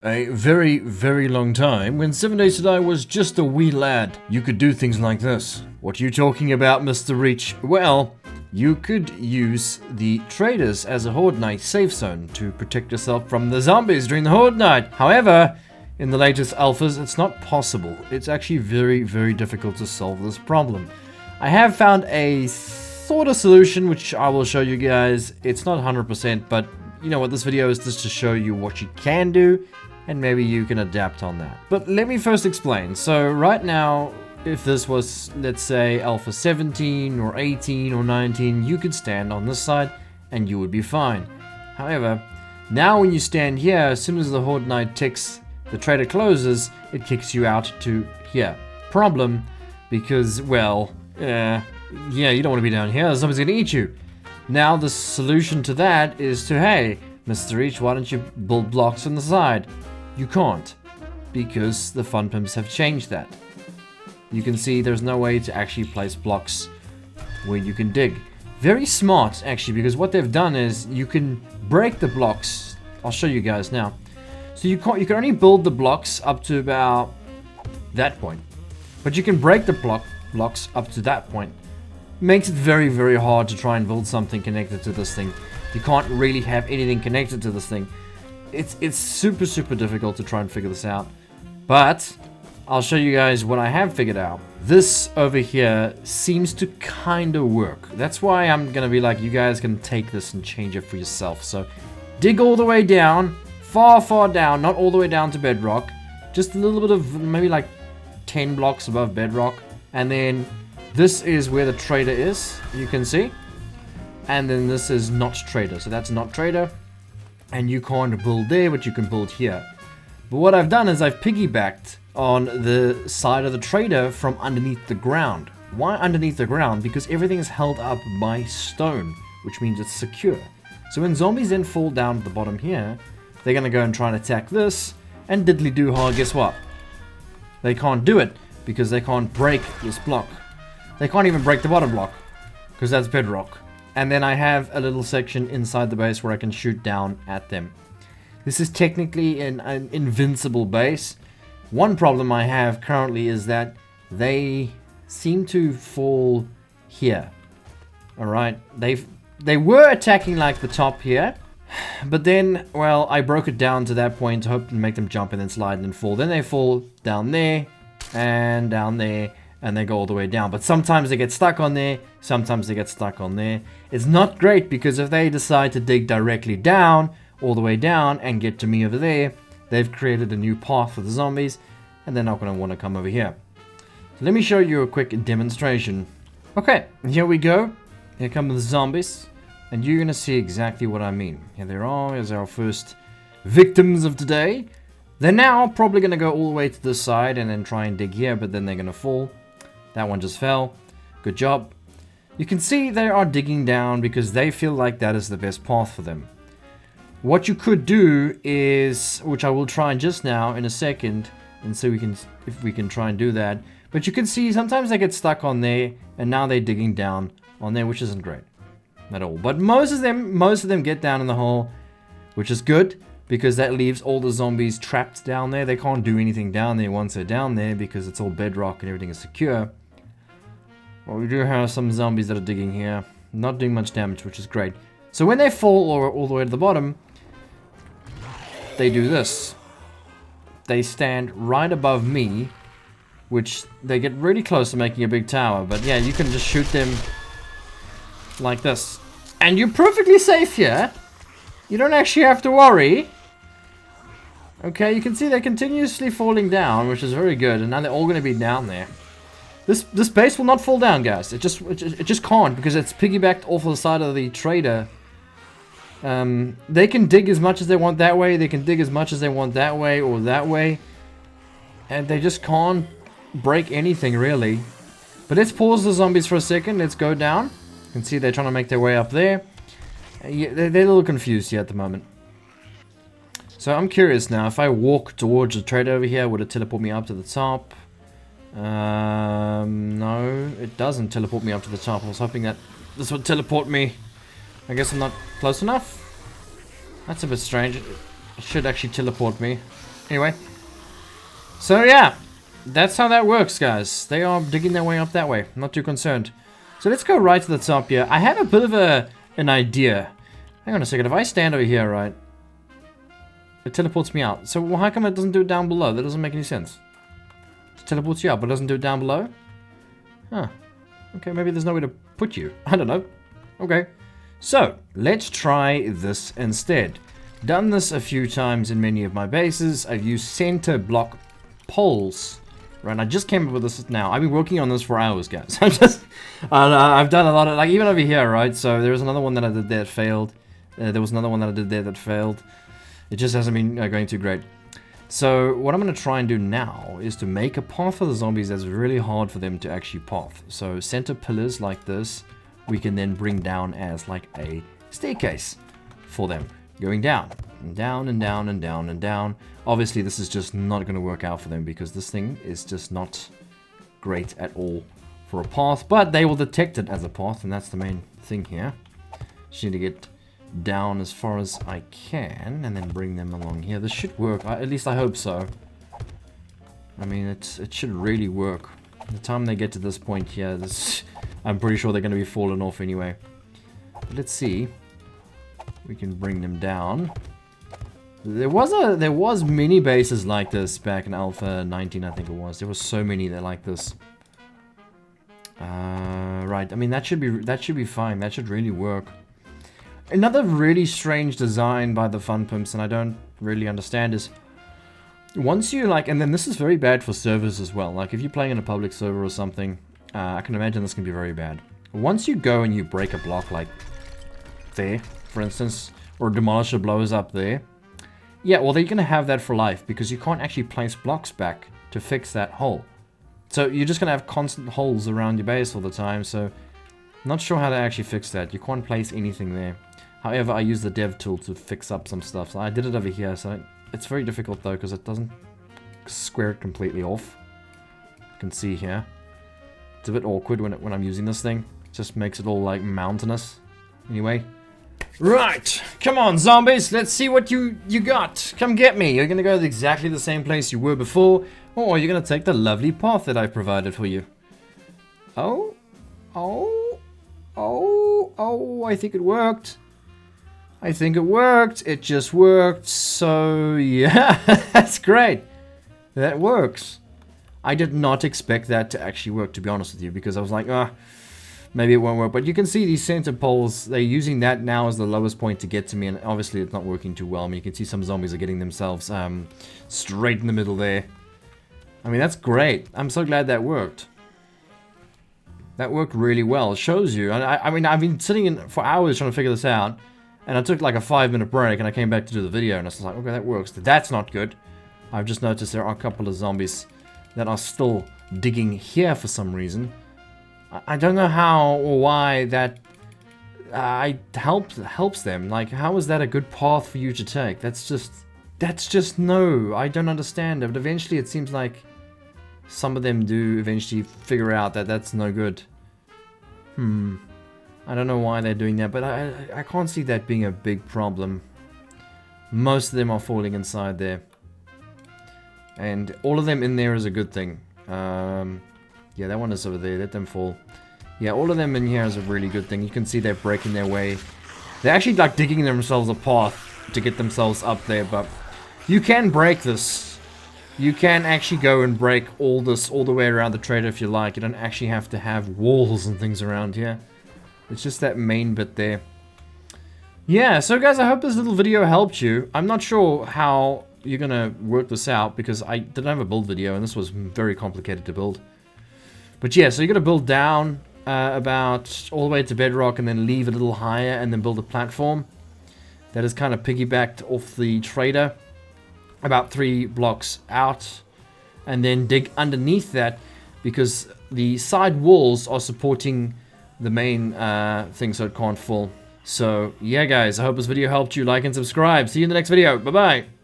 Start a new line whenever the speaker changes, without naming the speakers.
A very, very long time, when 7 Days to Die was just a wee lad, you could do things like this. What are you talking about, Mr. Reach? Well, you could use the traders as a Horde Night safe zone to protect yourself from the zombies during the Horde Night. However, in the latest alphas, it's not possible. It's actually very, very difficult to solve this problem. I have found a sort of solution, which I will show you guys. It's not 100%, but you know what, this video is just to show you what you can do, and maybe you can adapt on that. But let me first explain. So right now, if this was, let's say, Alpha 17 or 18 or 19, you could stand on this side and you would be fine. However, now when you stand here, as soon as the Horde Night ticks, the trader closes, it kicks you out to here. Problem, because, well, yeah, you don't want to be down here, somebody's gonna eat you. Now the solution to that is to, hey, Mr. Reach, why don't you build blocks on the side? You can't, because the fun pimps have changed that. You can see there's no way to actually place blocks where you can dig. Very smart, actually, because what they've done is you can break the blocks. I'll show you guys now. So you can only build the blocks up to about that point, but you can break the blocks up to that point. Makes it very, very hard to try and build something connected to this thing. You can't really have anything connected to this thing. It's super, super difficult to try and figure this out. But I'll show you guys what I have figured out. This over here seems to kind of work. That's why I'm gonna be like, you guys can take this and change it for yourself. So dig all the way down, far, far down, not all the way down to bedrock. Just a little bit of, maybe like 10 blocks above bedrock. And then this is where the trader is, you can see. And then this is not trader, so that's not trader. And you can't build there, but you can build here. But what I've done is I've piggybacked on the side of the trader from underneath the ground. Why underneath the ground? Because everything is held up by stone, which means it's secure. So when zombies then fall down at the bottom here, they're gonna go and try and attack this, and diddly do hard, guess what? They can't do it, because they can't break this block. They can't even break the bottom block, because that's bedrock. And then I have a little section inside the base where I can shoot down at them. This is technically an invincible base. One problem I have currently is that they seem to fall here. Alright, they were attacking like the top here. But then, well, I broke it down to that point to hope to make them jump and then slide and then fall. Then they fall down there, and they go all the way down. But sometimes they get stuck on there, sometimes they get stuck on there. It's not great, because if they decide to dig directly down, all the way down, and get to me over there, they've created a new path for the zombies, and they're not going to want to come over here. So let me show you a quick demonstration. Okay, here we go. Here come the zombies, and you're going to see exactly what I mean. Here they are, as our first victims of today. They're now probably going to go all the way to this side and then try and dig here, but then they're going to fall. That one just fell. Good job. You can see they are digging down because they feel like that is the best path for them. What you could do is, which I will try just now in a second, and so if we can try and do that. But you can see sometimes they get stuck on there, and now they're digging down on there, which isn't great at all. But most of them get down in the hole, which is good, because that leaves all the zombies trapped down there. They can't do anything down there once they're down there, because it's all bedrock and everything is secure. Well, we do have some zombies that are digging here, not doing much damage, which is great. So when they fall all the way to the bottom, they do this. They stand right above me, which they get really close to making a big tower. But yeah, you can just shoot them like this. And you're perfectly safe here. You don't actually have to worry. Okay, you can see they're continuously falling down, which is very good. And now they're all going to be down there. This base will not fall down, guys. It just can't, because it's piggybacked off of the side of the trader. They can dig as much as they want that way. They can dig as much as they want that way or that way. And they just can't break anything, really. But let's pause the zombies for a second. Let's go down. You can see they're trying to make their way up there. Yeah, they're a little confused here at the moment. So I'm curious now. If I walk towards the trader over here, would it teleport me up to the top? No, it doesn't teleport me up to the top. I was hoping that this would teleport me. I guess I'm not close enough. That's a bit strange. It should actually teleport me. Anyway. So yeah, that's how that works, guys. They are digging their way up that way. I'm not too concerned. So let's go right to the top here. I have a bit of an idea. Hang on a second. If I stand over here, right, it teleports me out. So how come it doesn't do it down below? That doesn't make any sense. It teleports you up, but it doesn't do it down below? Huh. Okay, maybe there's no way to put you. I don't know. Okay. So, let's try this instead. Done this a few times in many of my bases. I've used center block poles. Right, I just came up with this now. I've been working on this for hours, guys. I've done a lot of, like, even over here, right? So, there was another one that I did there that failed. There was another one that I did there that failed. It just hasn't been going too great. So, what I'm going to try and do now is to make a path for the zombies that's really hard for them to actually path. So, center pillars like this, we can then bring down as like a staircase for them. Going down, and down, and down, and down, and down. Obviously, this is just not going to work out for them because this thing is just not great at all for a path. But they will detect it as a path, and that's the main thing here. Just need to get down as far as I can, and then bring them along here. This should work. At least I hope so. I mean, it should really work. By the time they get to this point here, I'm pretty sure they're going to be falling off anyway. But let's see. We can bring them down. There was mini bases like this back in Alpha 19, I think it was. There were so many that like this. Right. I mean, that should be fine. That should really work. Another really strange design by the Fun Pimps, and I don't really understand, is once you like, and then this is very bad for servers as well. Like if you're playing in a public server or something, I can imagine this can be very bad. Once you go and you break a block like there, for instance, or Demolisher blows up there, yeah, well, they're going to have that for life because you can't actually place blocks back to fix that hole. So you're just going to have constant holes around your base all the time, so not sure how to actually fix that. You can't place anything there. However, I use the dev tool to fix up some stuff. So I did it over here, so it's very difficult though because it doesn't square it completely off. You can see here. It's a bit awkward when I'm using this thing. It just makes it all like mountainous. Anyway. Right, come on zombies, let's see what you got. Come get me. You're gonna go to exactly the same place you were before, or you're gonna take the lovely path that I provided for you. Oh, I think it worked. I think it worked. It just worked. So yeah, that's great. That works. I did not expect that to actually work, to be honest with you, because I was like, maybe it won't work. But you can see these center poles, they're using that now as the lowest point to get to me, and obviously it's not working too well. I mean, you can see some zombies are getting themselves straight in the middle there. I mean, that's great. I'm so glad that worked. That worked really well. It shows you. I mean, I've been sitting for hours trying to figure this out, and I took like a 5-minute break, and I came back to do the video, and I was like, okay, that works. That's not good. I've just noticed there are a couple of zombies that are still digging here for some reason. I don't know how or why that helps them. Like, how is that a good path for you to take? That's just no. I don't understand it. But eventually, it seems like some of them do eventually figure out that that's no good. I don't know why they're doing that, but I can't see that being a big problem. Most of them are falling inside there. And all of them in there is a good thing. Yeah, that one is over there. Let them fall. Yeah, all of them in here is a really good thing. You can see they're breaking their way. They're actually like digging themselves a path to get themselves up there, but you can break this. You can actually go and break all this all the way around the trader if you like. You don't actually have to have walls and things around here. It's just that main bit there. Yeah, so guys, I hope this little video helped you. I'm not sure how you're gonna work this out because I didn't have a build video and this was very complicated to build. But yeah, so you're gonna build down about all the way to bedrock and then leave a little higher and then build a platform. That is kind of piggybacked off the trader about 3 blocks out, and then dig underneath that because the side walls are supporting the main thing so it can't fall. So yeah guys, I hope this video helped you. Like and subscribe. See you in the next video. Bye bye.